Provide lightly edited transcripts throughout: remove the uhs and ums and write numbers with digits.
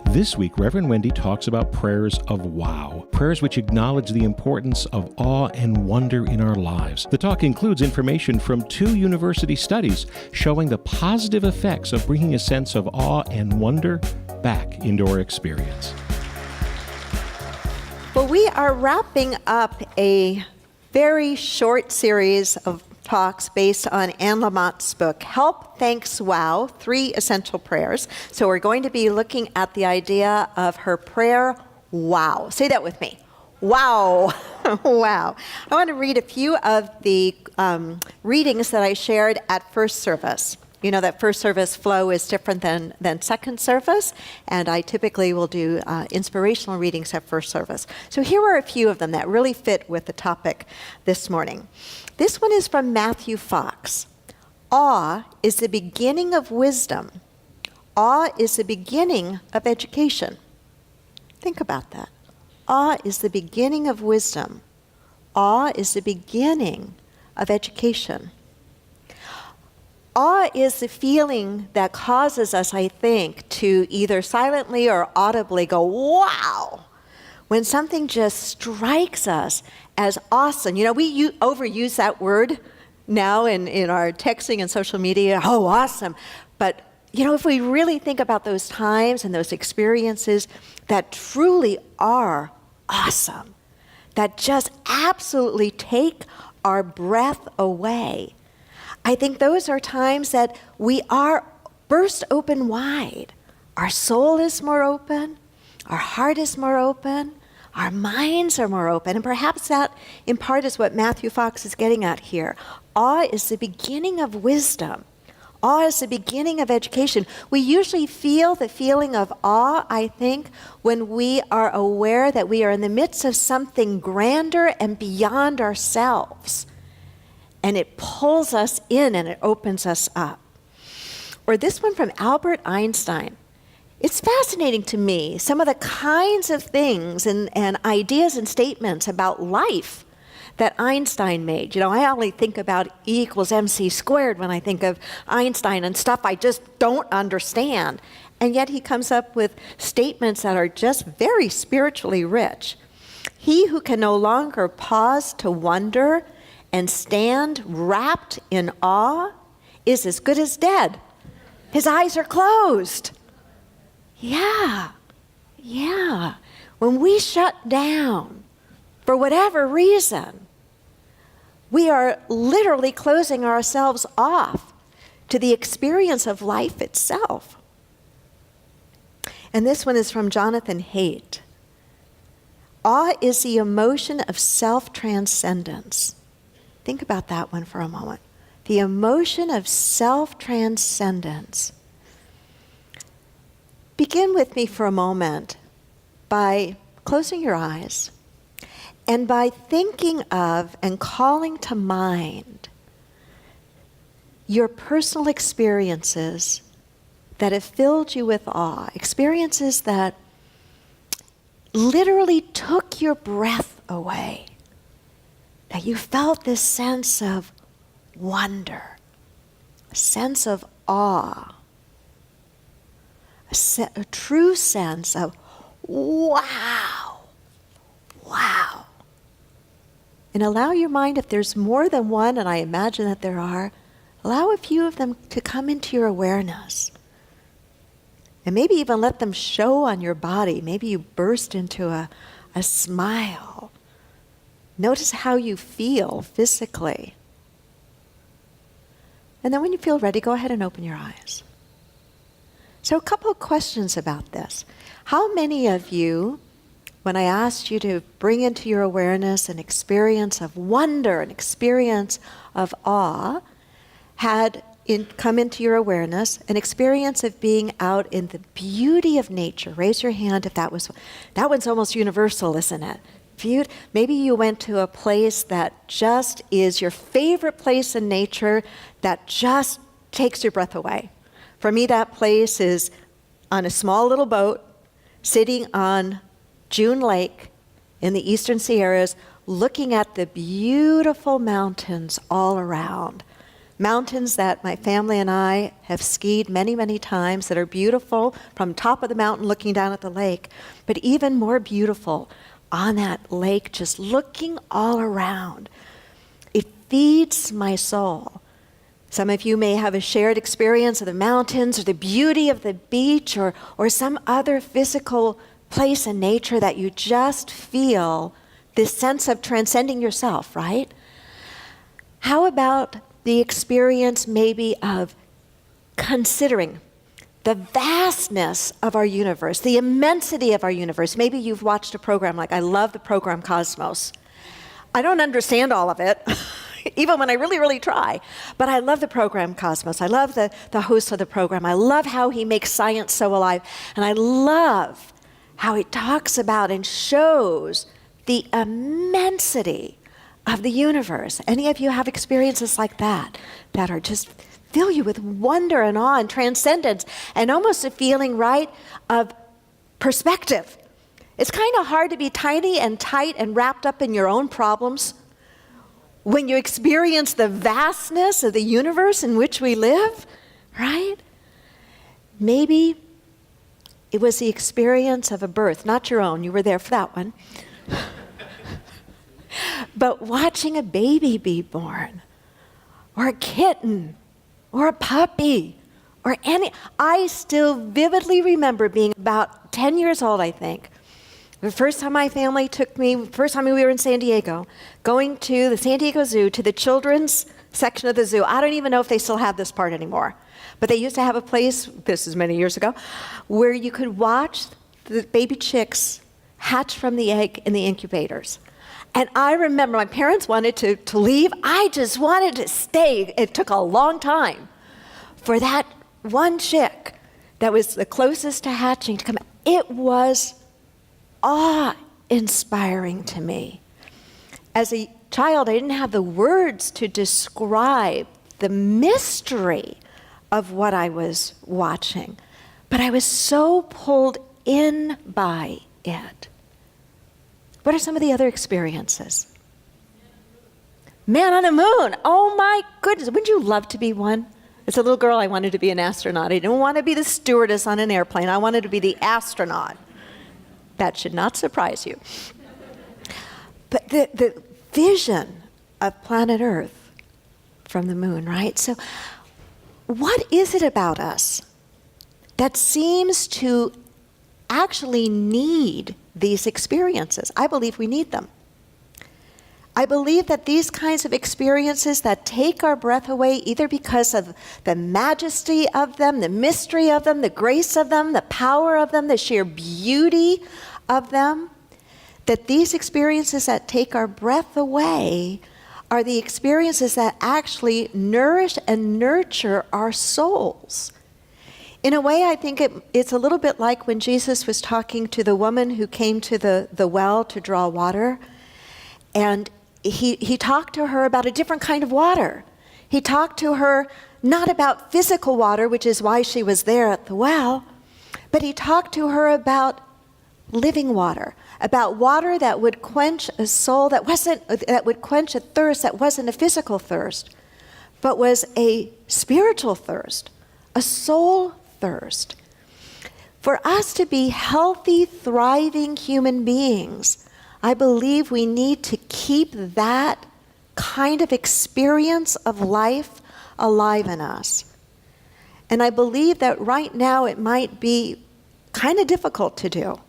This week, Reverend Wendy talks about prayers of wow, prayers which acknowledge the importance of awe and wonder in our lives. The talk includes information from 2 university studies showing the positive effects of bringing a sense of awe and wonder back into our experience. Well, we are wrapping up a very short series of talks based on Anne Lamott's book, Help, Thanks, Wow, 3 Essential Prayers. So we're going to be looking at the idea of her prayer, wow. Say that with me. Wow. Wow. I want to read a few of the readings that I shared at first service. You know that first service flow is different than second service, and I typically will do inspirational readings at first service. So here are a few of them that really fit with the topic this morning. This one is from Matthew Fox. Awe is the beginning of wisdom. Awe is the beginning of education. Think about that. Awe is the beginning of wisdom. Awe is the beginning of education. Awe is the feeling that causes us, I think, to either silently or audibly go, wow, when something just strikes us as awesome. You know, we overuse that word now in our texting and social media, oh, awesome. But, you know, if we really think about those times and those experiences that truly are awesome, that just absolutely take our breath away, I think those are times that we are burst open wide. Our soul is more open, our heart is more open, our minds are more open, and perhaps that in part is what Matthew Fox is getting at here. Awe is the beginning of wisdom. Awe is the beginning of education. We usually feel the feeling of awe, I think, when we are aware that we are in the midst of something grander and beyond ourselves. And it pulls us in and it opens us up. Or this one from Albert Einstein. It's fascinating to me, some of the kinds of things and ideas and statements about life that Einstein made. You know, I only think about E = mc squared when I think of Einstein and stuff I just don't understand. And yet he comes up with statements that are just very spiritually rich. He who can no longer pause to wonder and stand wrapped in awe is as good as dead. His eyes are closed. Yeah. When we shut down, for whatever reason, we are literally closing ourselves off to the experience of life itself. And this one is from Jonathan Haidt. Awe is the emotion of self-transcendence. Think about that one for a moment. The emotion of self-transcendence. Begin with me for a moment by closing your eyes and by thinking of and calling to mind your personal experiences that have filled you with awe, experiences that literally took your breath away. That you felt this sense of wonder, a sense of awe, a true sense of wow. And allow your mind, if there's more than one, and I imagine that there are, allow a few of them to come into your awareness. And maybe even let them show on your body. Maybe you burst into a smile. Notice how you feel physically. And then when you feel ready, go ahead and open your eyes. So a couple of questions about this. How many of you, when I asked you to bring into your awareness an experience of wonder, an experience of awe, had come into your awareness an experience of being out in the beauty of nature? Raise your hand if that one's almost universal, isn't it? Maybe you went to a place that just is your favorite place in nature that just takes your breath away. For me, that place is on a small little boat sitting on June Lake in the Eastern Sierras, looking at the beautiful mountains all around. mountains that my family and I have skied many, many times that are beautiful from top of the mountain looking down at the lake, but even more beautiful on that lake, just looking all around. It feeds my soul. Some of you may have a shared experience of the mountains or the beauty of the beach or some other physical place in nature that you just feel this sense of transcending yourself, right? How about the experience maybe of considering the vastness of our universe, the immensity of our universe? Maybe you've watched a program like, I love the program Cosmos. I don't understand all of it, even when I really, really try. But I love the program Cosmos. I love the host of the program. I love how he makes science so alive. And I love how he talks about and shows the immensity of the universe. Any of you have experiences like that are just fill you with wonder and awe and transcendence and almost a feeling, right, of perspective. It's kind of hard to be tiny and tight and wrapped up in your own problems when you experience the vastness of the universe in which we live, right? Maybe it was the experience of a birth, not your own, you were there for that one. But watching a baby be born, or a kitten, or a puppy, or I still vividly remember being about 10 years old, I think. The first time my family took me, first time we were in San Diego, going to the San Diego Zoo, to the children's section of the zoo. I don't even know if they still have this part anymore. But they used to have a place, this is many years ago, where you could watch the baby chicks hatch from the egg in the incubators. And I remember my parents wanted to leave. I just wanted to stay. It took a long time for that one chick that was the closest to hatching to come out. It was awe-inspiring to me. As a child, I didn't have the words to describe the mystery of what I was watching, but I was so pulled in by it. What are some of the other experiences? Man on the moon. Oh my goodness. Wouldn't you love to be one? As a little girl, I wanted to be an astronaut. I didn't want to be the stewardess on an airplane. I wanted to be the astronaut. That should not surprise you. But the vision of planet Earth from the moon, right? So what is it about us that seems to actually need these experiences? I believe we need them. I believe that these kinds of experiences that take our breath away, either because of the majesty of them, the mystery of them, the grace of them, the power of them, the sheer beauty of them, that these experiences that take our breath away are the experiences that actually nourish and nurture our souls. In a way, I think it's a little bit like when Jesus was talking to the woman who came to the well to draw water. And he talked to her about a different kind of water. He talked to her not about physical water, which is why she was there at the well, but he talked to her about living water, about water that would quench a soul that would quench a thirst that wasn't a physical thirst, but was a spiritual thirst, a soul thirst. For us to be healthy, thriving human beings, I believe we need to keep that kind of experience of life alive in us. And I believe that right now it might be kind of difficult to do.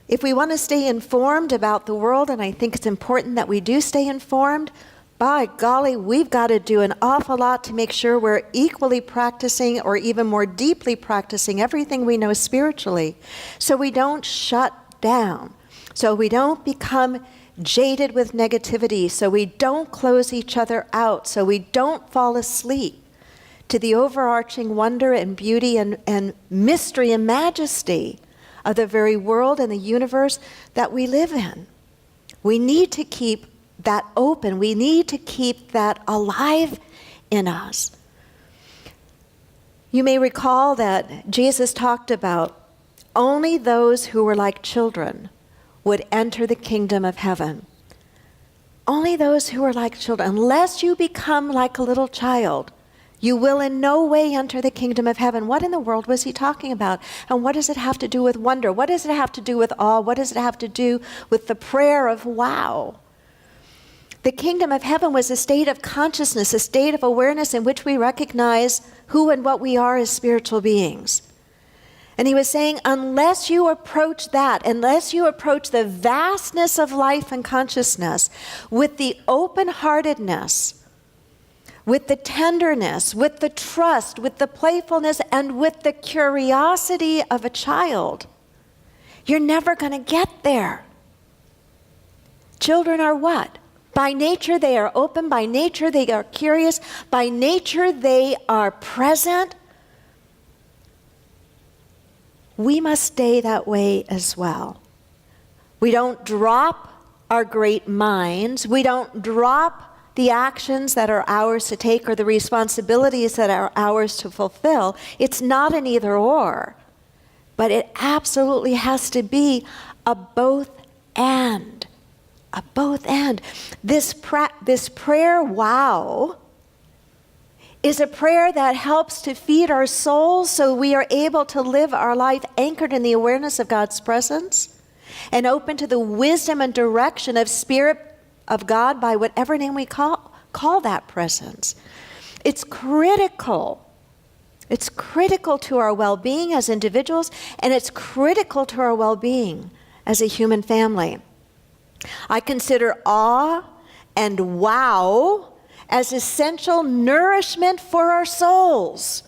If we want to stay informed about the world, and I think it's important that we do stay informed, by golly, we've got to do an awful lot to make sure we're equally practicing or even more deeply practicing everything we know spiritually, so we don't shut down, so we don't become jaded with negativity, so we don't close each other out, so we don't fall asleep to the overarching wonder and beauty and mystery and majesty of the very world and the universe that we live in. We need to keep that open. We need to keep that alive in us. You may recall that Jesus talked about only those who were like children would enter the kingdom of heaven. Only those who are like children. Unless you become like a little child, you will in no way enter the kingdom of heaven. What in the world was he talking about? And what does it have to do with wonder? What does it have to do with awe? What does it have to do with the prayer of wow? The kingdom of heaven was a state of consciousness, a state of awareness in which we recognize who and what we are as spiritual beings. And he was saying, unless you approach that, unless you approach the vastness of life and consciousness with the open-heartedness, with the tenderness, with the trust, with the playfulness, and with the curiosity of a child, you're never going to get there. Children are what? By nature, they are open. By nature, they are curious. By nature, they are present. We must stay that way as well. We don't drop our great minds. We don't drop the actions that are ours to take or the responsibilities that are ours to fulfill. It's not an either or, but it absolutely has to be a both and. A both and. This prayer, wow, is a prayer that helps to feed our souls so we are able to live our life anchored in the awareness of God's presence and open to the wisdom and direction of Spirit of God by whatever name we call that presence. It's critical. It's critical to our well-being as individuals, and it's critical to our well-being as a human family. I consider awe and wow as essential nourishment for our souls.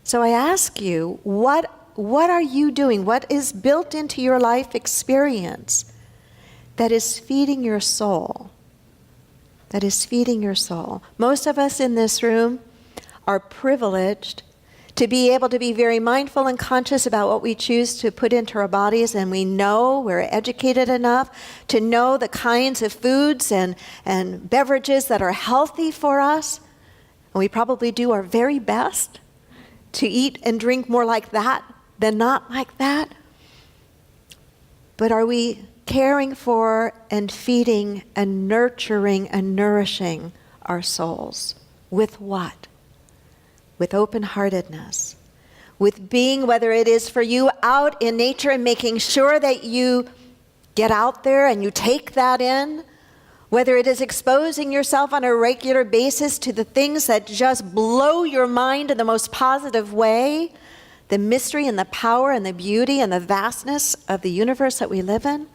So I ask you, what are you doing? What is built into your life experience that is feeding your soul? That is feeding your soul. Most of us in this room are privileged to be able to be very mindful and conscious about what we choose to put into our bodies, and we know, we're educated enough to know the kinds of foods and beverages that are healthy for us, and we probably do our very best to eat and drink more like that than not like that. But are we caring for and feeding and nurturing and nourishing our souls? With what? With open-heartedness, with being, whether it is for you out in nature and making sure that you get out there and you take that in, whether it is exposing yourself on a regular basis to the things that just blow your mind in the most positive way, the mystery and the power and the beauty and the vastness of the universe that we live in,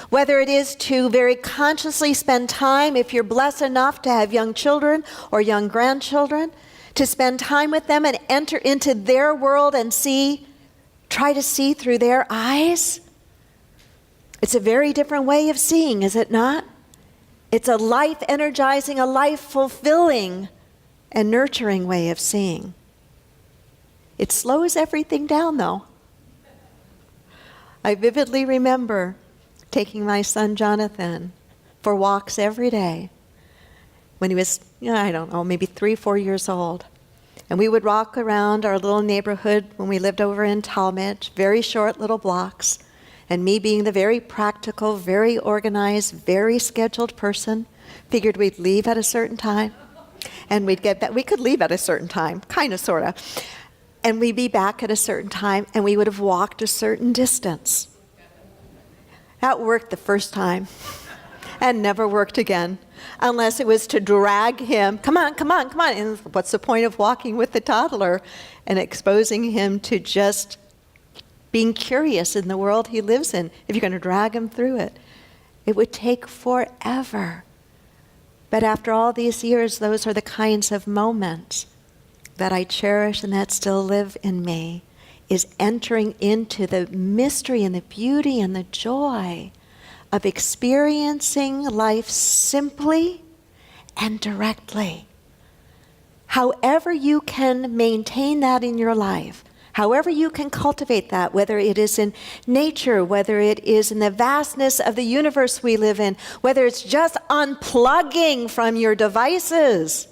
whether it is to very consciously spend time, if you're blessed enough to have young children or young grandchildren, to spend time with them and enter into their world and try to see through their eyes. It's a very different way of seeing, is it not? It's a life-energizing, a life-fulfilling, and nurturing way of seeing. It slows everything down, though. I vividly remember taking my son Jonathan for walks every day when he was, I don't know, maybe 3-4 years old. And we would walk around our little neighborhood when we lived over in Talmadge, very short little blocks. And me being the very practical, very organized, very scheduled person, figured we'd leave at a certain time. And we'd get back. We could leave at a certain time, kind of, sort of. And we'd be back at a certain time, and we would have walked a certain distance. That worked the first time, and never worked again. Unless it was to drag him, come on. And what's the point of walking with the toddler and exposing him to just being curious in the world he lives in if you're going to drag him through it? It would take forever. But after all these years, those are the kinds of moments that I cherish and that still live in me, is entering into the mystery and the beauty and the joy of experiencing life simply and directly. However you can maintain that in your life, however you can cultivate that, whether it is in nature, whether it is in the vastness of the universe we live in, whether it's just unplugging from your devices,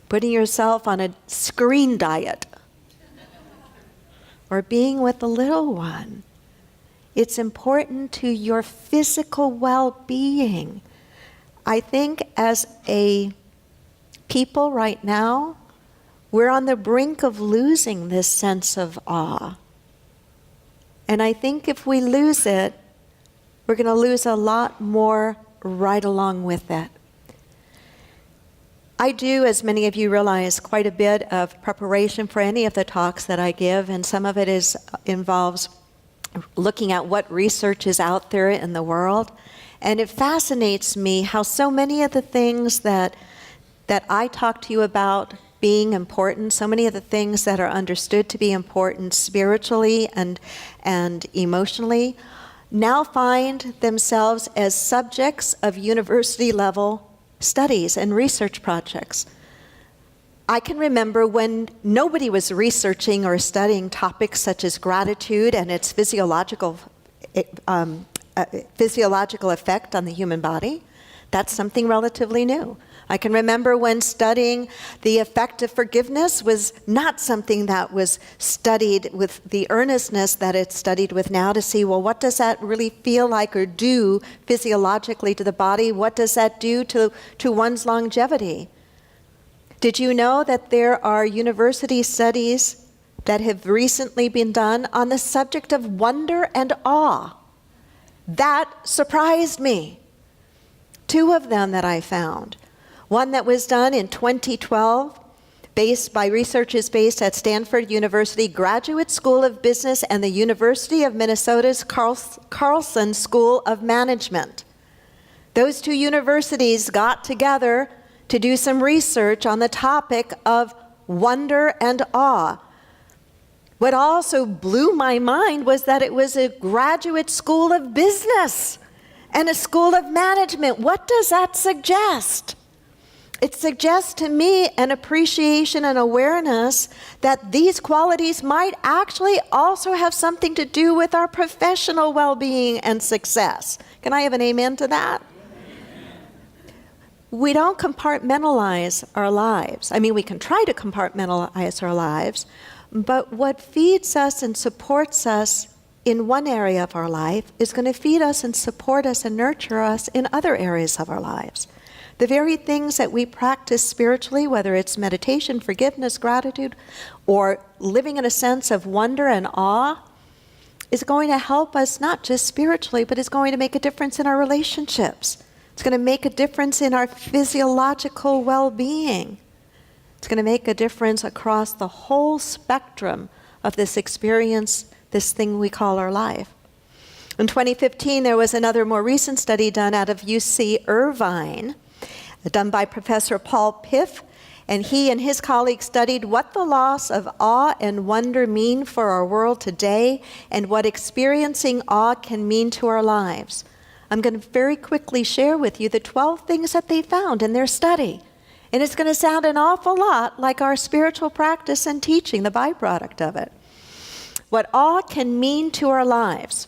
putting yourself on a screen diet, or being with the little one, It's important to your physical well-being. I think as a people right now, we're on the brink of losing this sense of awe. And I think if we lose it, we're going to lose a lot more right along with it. I do, as many of you realize, quite a bit of preparation for any of the talks that I give, and some of it involves looking at what research is out there in the world. And it fascinates me how so many of the things that I talk to you about being important, so many of the things that are understood to be important spiritually and emotionally, now find themselves as subjects of university-level studies and research projects. I can remember when nobody was researching or studying topics such as gratitude and its physiological effect on the human body. That's something relatively new. I can remember when studying the effect of forgiveness was not something that was studied with the earnestness that it's studied with now to see, well, what does that really feel like or do physiologically to the body? What does that do to one's longevity? Did you know that there are university studies that have recently been done on the subject of wonder and awe? That surprised me. 2 of them that I found. One that was done in 2012, based by researchers based at Stanford University Graduate School of Business and the University of Minnesota's Carlson School of Management. Those 2 universities got together to do some research on the topic of wonder and awe. What also blew my mind was that it was a graduate school of business and a school of management. What does that suggest? It suggests to me an appreciation and awareness that these qualities might actually also have something to do with our professional well-being and success. Can I have an amen to that? We don't compartmentalize our lives. I mean, we can try to compartmentalize our lives, but what feeds us and supports us in one area of our life is going to feed us and support us and nurture us in other areas of our lives. The very things that we practice spiritually, whether it's meditation, forgiveness, gratitude, or living in a sense of wonder and awe, is going to help us not just spiritually, but is going to make a difference in our relationships. It's going to make a difference in our physiological well-being. It's going to make a difference across the whole spectrum of this experience, this thing we call our life. In 2015, there was another more recent study done out of UC Irvine, done by Professor Paul Piff, and he and his colleagues studied what the loss of awe and wonder mean for our world today and what experiencing awe can mean to our lives. I'm going to very quickly share with you the 12 things that they found in their study. And it's going to sound an awful lot like our spiritual practice and teaching, the byproduct of it. What awe can mean to our lives.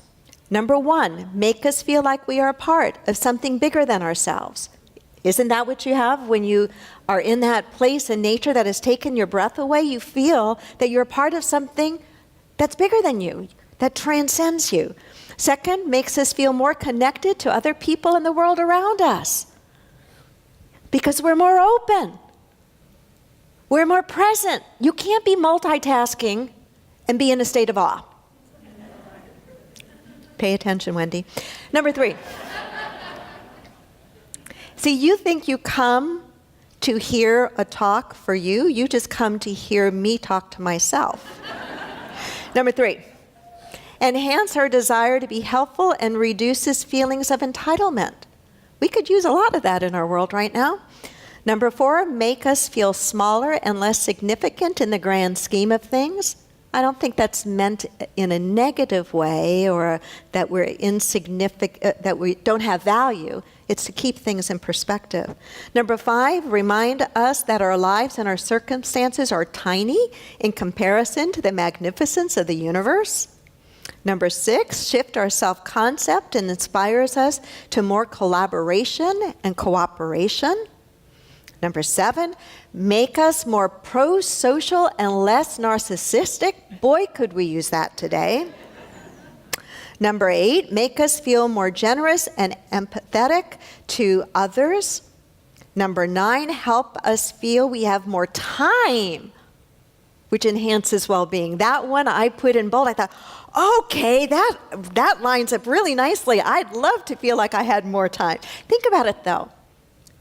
Number 1, make us feel like we are a part of something bigger than ourselves. Isn't that what you have when you are in that place in nature that has taken your breath away? You feel that you're a part of something that's bigger than you, that transcends you. Second, makes us feel more connected to other people in the world around us because we're more open. We're more present. You can't be multitasking and be in a state of awe. Pay attention, Wendy. Number 3. See, you think you come to hear a talk for you. You just come to hear me talk to myself. Number 3, enhance our desire to be helpful and reduces feelings of entitlement. We could use a lot of that in our world right now. Number 4, make us feel smaller and less significant in the grand scheme of things. I don't think that's meant in a negative way or that we're insignificant, that we don't have value. It's to keep things in perspective. Number 5, remind us that our lives and our circumstances are tiny in comparison to the magnificence of the universe. Number 6, shift our self-concept and inspires us to more collaboration and cooperation. Number 7, make us more pro-social and less narcissistic. Boy, could we use that today. Number 8, make us feel more generous and empathetic to others. Number 9, help us feel we have more time, which enhances well-being. That one I put in bold. I thought, okay, that lines up really nicely. I'd love to feel like I had more time. Think about it, though.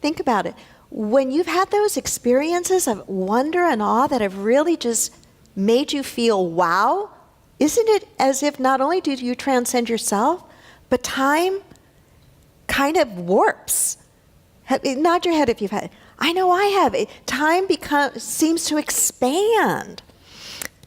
Think about it. When you've had those experiences of wonder and awe that have really just made you feel wow, isn't it as if not only do you transcend yourself, but time kind of warps? Nod your head if you've had it. I know I have. Time seems to expand.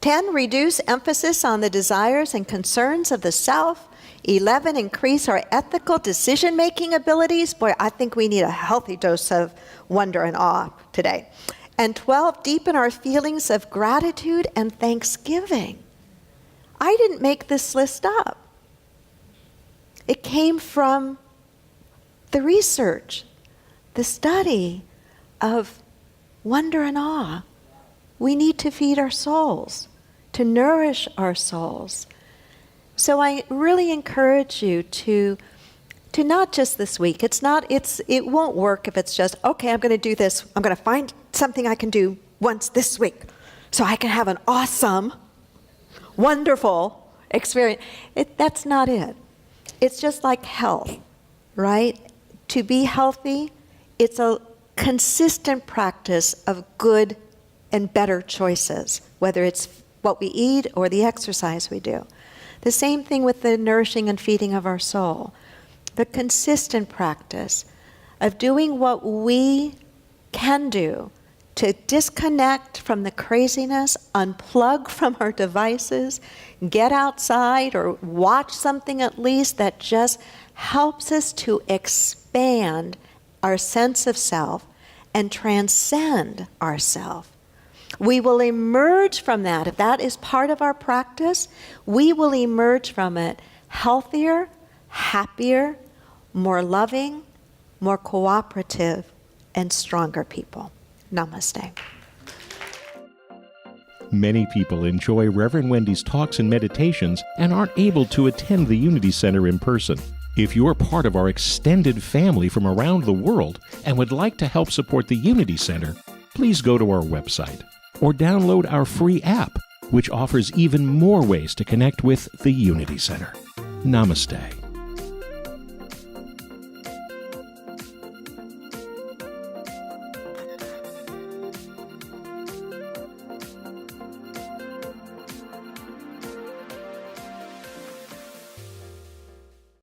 10, reduce emphasis on the desires and concerns of the self. 11, increase our ethical decision-making abilities. Boy, I think we need a healthy dose of wonder and awe today. And 12, deepen our feelings of gratitude and thanksgiving. I didn't make this list up. It came from the research, the study of wonder and awe. We need to feed our souls, to nourish our souls. So I really encourage you to not just this week. It won't work if it's just, okay, I'm going to do this. I'm going to find something I can do once this week so I can have an awesome, wonderful experience. That's not it. It's just like health, right? To be healthy, it's a consistent practice of good and better choices, whether it's what we eat or the exercise we do. The same thing with the nourishing and feeding of our soul. The consistent practice of doing what we can do to disconnect from the craziness, unplug from our devices, get outside or watch something at least that just helps us to expand our sense of self and transcend ourself. We will emerge from that. If that is part of our practice, we will emerge from it healthier, happier, more loving, more cooperative, and stronger people. Namaste. Many people enjoy Reverend Wendy's talks and meditations and aren't able to attend the Unity Center in person. If you're part of our extended family from around the world and would like to help support the Unity Center, please go to our website or download our free app, which offers even more ways to connect with the Unity Center. Namaste.